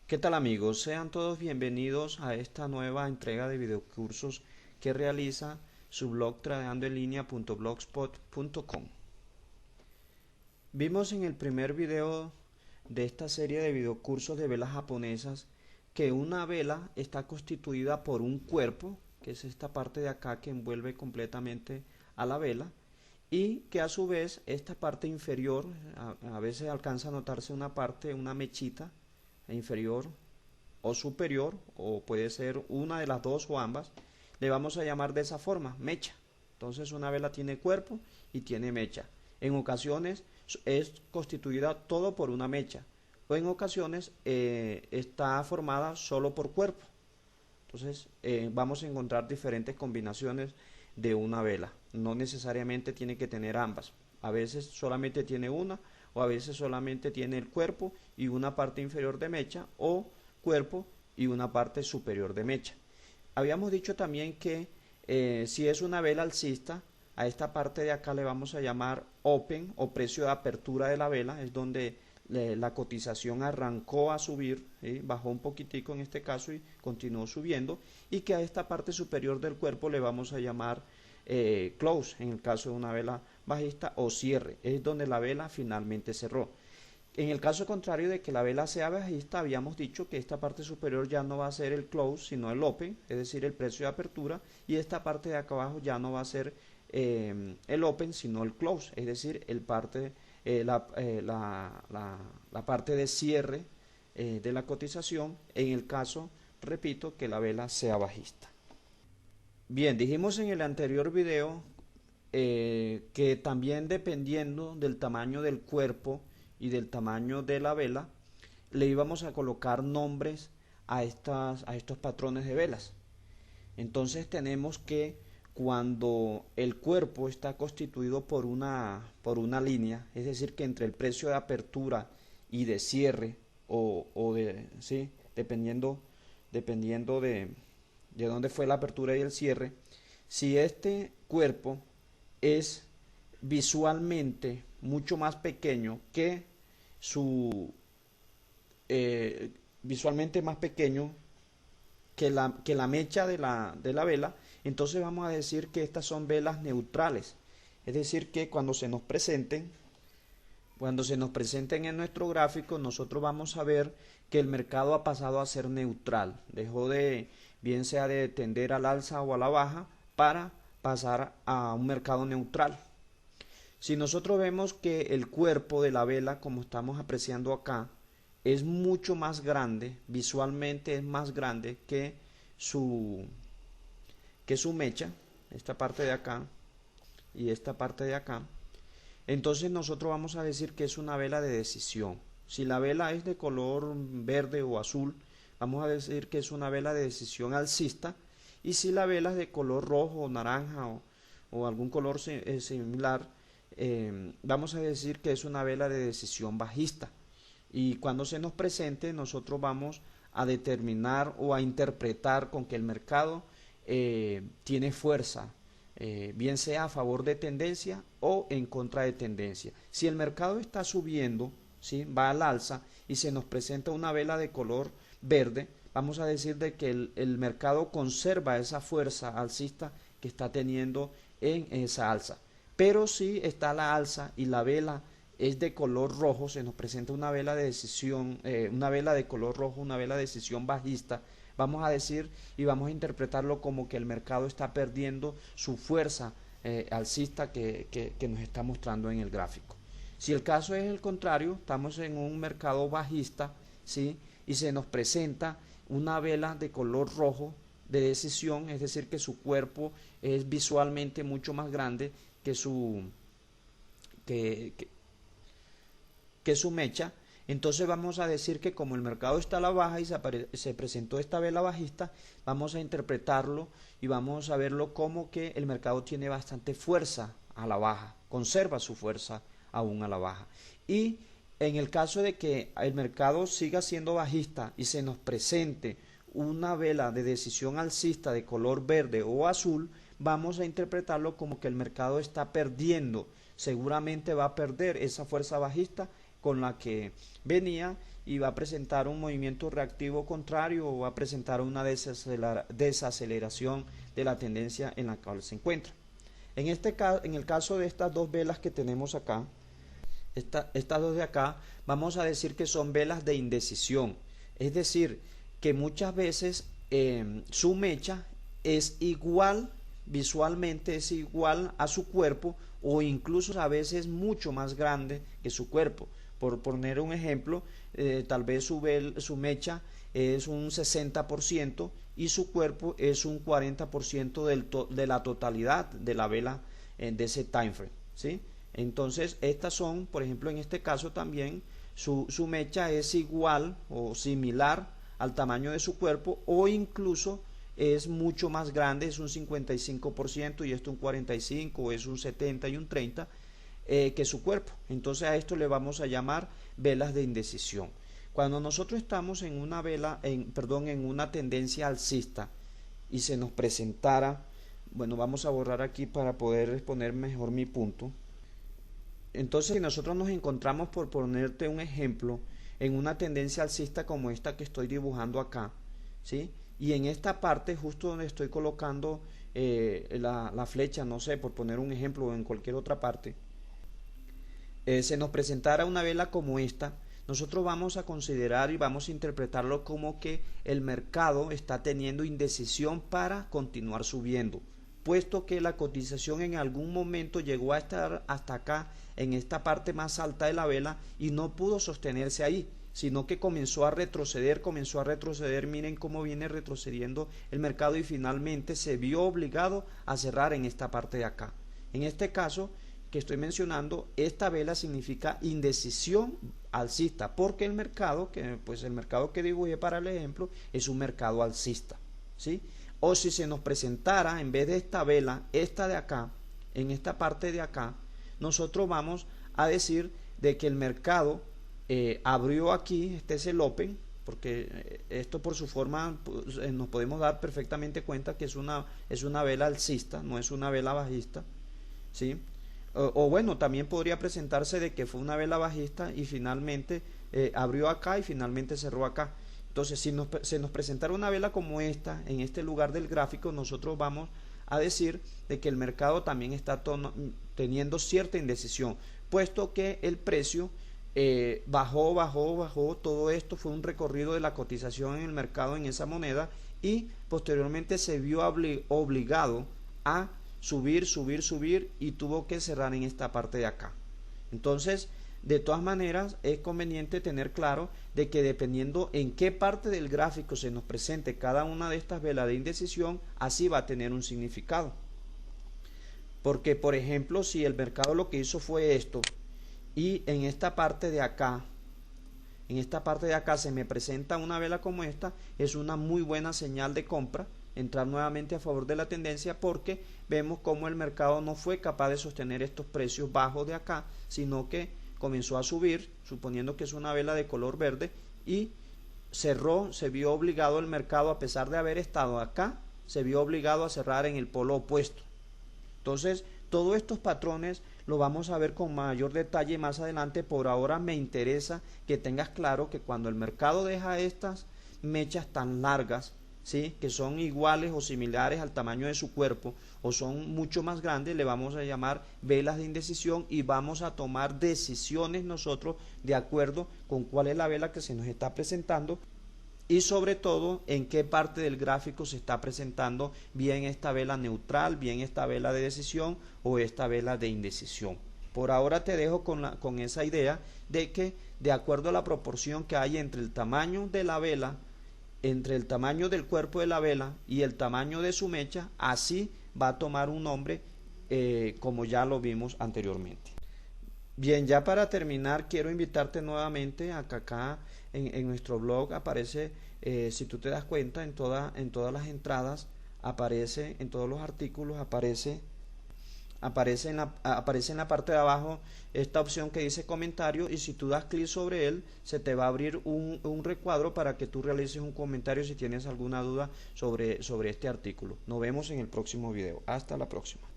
¿Qué tal amigos? Sean todos bienvenidos a esta nueva entrega de videocursos que realiza su blog tradeandoenlinea.blogspot.com. Vimos en el primer video de esta serie de videocursos de velas japonesas que una vela está constituida por un cuerpo, que es esta parte de acá que envuelve completamente a la vela, y que a su vez esta parte inferior, a veces alcanza a notarse una parte, una mechita inferior o superior, o puede ser una de las dos o ambas, le vamos a llamar de esa forma, mecha. Entonces una vela tiene cuerpo y tiene mecha. En ocasiones es constituida todo por una mecha, o en ocasiones está formada solo por cuerpo. Entonces vamos a encontrar diferentes combinaciones de una vela. No necesariamente tiene que tener ambas. A veces solamente tiene una, o a veces solamente tiene el cuerpo y una parte inferior de mecha, o cuerpo y una parte superior de mecha. Habíamos dicho también que si es una vela alcista, a esta parte de acá le vamos a llamar open o precio de apertura de la vela, es donde la cotización arrancó a subir, ¿sí? Bajó un poquitico en este caso y continuó subiendo, y que a esta parte superior del cuerpo le vamos a llamar close en el caso de una vela bajista, o cierre, es donde la vela finalmente cerró. En el caso contrario de que la vela sea bajista, habíamos dicho que esta parte superior ya no va a ser el close, sino el open, es decir, el precio de apertura, y esta parte de acá abajo ya no va a ser el open, sino el close, es decir, la parte de cierre de la cotización, en el caso, repito, que la vela sea bajista. Bien, dijimos en el anterior video que también dependiendo del tamaño del cuerpo y del tamaño de la vela, le íbamos a colocar nombres a estos patrones de velas. Entonces tenemos que cuando el cuerpo está constituido por una línea, es decir, que entre el precio de apertura y de cierre, ¿sí? dependiendo de dónde fue la apertura y el cierre, si este cuerpo es visualmente mucho más pequeño que su visualmente más pequeño que la mecha de la vela, entonces vamos a decir que estas son velas neutrales. Es decir, que cuando se nos presenten en nuestro gráfico, nosotros vamos a ver que el mercado ha pasado a ser neutral. Dejó de, bien sea de tender al alza o a la baja, para pasar a un mercado neutral. Si nosotros vemos que el cuerpo de la vela, como estamos apreciando acá, es mucho más grande, visualmente es más grande su, que su mecha, esta parte de acá y esta parte de acá, entonces nosotros vamos a decir que es una vela de decisión. Si la vela es de color verde o azul, vamos a decir que es una vela de decisión alcista, y si la vela es de color rojo o naranja o algún color similar, vamos a decir que es una vela de decisión bajista. Y cuando se nos presente, nosotros vamos a determinar o a interpretar con que el mercado tiene fuerza, bien sea a favor de tendencia o en contra de tendencia. Si el mercado está subiendo, ¿sí? Va al alza y se nos presenta una vela de color verde, vamos a decir de que el mercado conserva esa fuerza alcista que está teniendo en esa alza. Pero si está la alza y la vela es de color rojo, se nos presenta una vela de decisión, una vela de color rojo, una vela de decisión bajista, vamos a decir y vamos a interpretarlo como que el mercado está perdiendo su fuerza alcista que nos está mostrando en el gráfico. Si el caso es el contrario, estamos en un mercado bajista, ¿sí? Y se nos presenta una vela de color rojo de decisión, es decir, que su cuerpo es visualmente mucho más grande que que, que su mecha, entonces vamos a decir que como el mercado está a la baja y se presentó esta vela bajista, vamos a interpretarlo y vamos a verlo como que el mercado tiene bastante fuerza a la baja, conserva su fuerza aún a la baja. Y en el caso de que el mercado siga siendo bajista y se nos presente una vela de decisión alcista de color verde o azul, vamos a interpretarlo como que el mercado está perdiendo, seguramente va a perder esa fuerza bajista con la que venía y va a presentar un movimiento reactivo contrario o va a presentar una desaceleración de la tendencia en la cual se encuentra. En el caso de estas dos velas que tenemos acá, estas dos de acá, vamos a decir que son velas de indecisión, es decir, que muchas veces su mecha es igual, visualmente es igual a su cuerpo, o incluso a veces mucho más grande que su cuerpo. Por poner un ejemplo, tal vez su mecha es un 60% y su cuerpo es un 40% de la totalidad de la vela de ese time frame, ¿sí? Entonces estas son, por ejemplo, en este caso también su mecha es igual o similar al tamaño de su cuerpo, o incluso es mucho más grande, es un 55% y esto un 45%, o es un 70% y un 30%, que su cuerpo. Entonces a esto le vamos a llamar velas de indecisión. Cuando nosotros estamos en una en una tendencia alcista y se nos presentara, bueno, vamos a borrar aquí para poder exponer mejor mi punto. Entonces, si nosotros nos encontramos, por ponerte un ejemplo, en una tendencia alcista como esta que estoy dibujando acá, ¿sí? Y en esta parte, justo donde estoy colocando la flecha, no sé, por poner un ejemplo, o en cualquier otra parte, se nos presentara una vela como esta, nosotros vamos a considerar y vamos a interpretarlo como que el mercado está teniendo indecisión para continuar subiendo, puesto que la cotización en algún momento llegó a estar hasta acá, en esta parte más alta de la vela, y no pudo sostenerse ahí, sino que comenzó a retroceder, miren cómo viene retrocediendo el mercado, y finalmente se vio obligado a cerrar en esta parte de acá. En este caso que estoy mencionando, esta vela significa indecisión alcista, porque el mercado que dibujé para el ejemplo es un mercado alcista, ¿sí? O si se nos presentara, en vez de esta vela, esta de acá, en esta parte de acá, nosotros vamos a decir de que el mercado abrió aquí, este es el open, porque esto por su forma nos podemos dar perfectamente cuenta que es una vela alcista, no es una vela bajista, ¿sí? O bueno, también podría presentarse de que fue una vela bajista y finalmente abrió acá y finalmente cerró acá. Entonces, si se nos presentara una vela como esta en este lugar del gráfico, nosotros vamos a decir de que el mercado también está teniendo cierta indecisión, puesto que el precio bajó, todo esto fue un recorrido de la cotización en el mercado en esa moneda, y posteriormente se vio obligado a subir y tuvo que cerrar en esta parte de acá. Entonces, de todas maneras, es conveniente tener claro de que dependiendo en qué parte del gráfico se nos presente cada una de estas velas de indecisión, así va a tener un significado. Porque, por ejemplo, si el mercado lo que hizo fue esto, y en esta parte de acá se me presenta una vela como esta, es una muy buena señal de compra, entrar nuevamente a favor de la tendencia, porque vemos como el mercado no fue capaz de sostener estos precios bajos de acá, sino que comenzó a subir, suponiendo que es una vela de color verde, y cerró, se vio obligado el mercado, a pesar de haber estado acá, se vio obligado a cerrar en el polo opuesto. Entonces, todos estos patrones lo vamos a ver con mayor detalle más adelante. Por ahora me interesa que tengas claro que cuando el mercado deja estas mechas tan largas, ¿sí?, que son iguales o similares al tamaño de su cuerpo, o son mucho más grandes, le vamos a llamar velas de indecisión, y vamos a tomar decisiones nosotros de acuerdo con cuál es la vela que se nos está presentando, y sobre todo en qué parte del gráfico se está presentando, bien esta vela neutral, bien esta vela de decisión o esta vela de indecisión. Por ahora te dejo con esa idea de que, de acuerdo a la proporción que hay entre el tamaño de la vela, entre el tamaño del cuerpo de la vela y el tamaño de su mecha, así va a tomar un nombre, como ya lo vimos anteriormente. Bien, ya para terminar, quiero invitarte nuevamente a que acá en nuestro blog aparece, si tú te das cuenta, en todas las entradas aparece, en todos los artículos aparece en la parte de abajo esta opción que dice comentario, y si tú das clic sobre él, se te va a abrir un recuadro para que tú realices un comentario si tienes alguna duda sobre este artículo. Nos vemos en el próximo video. Hasta la próxima.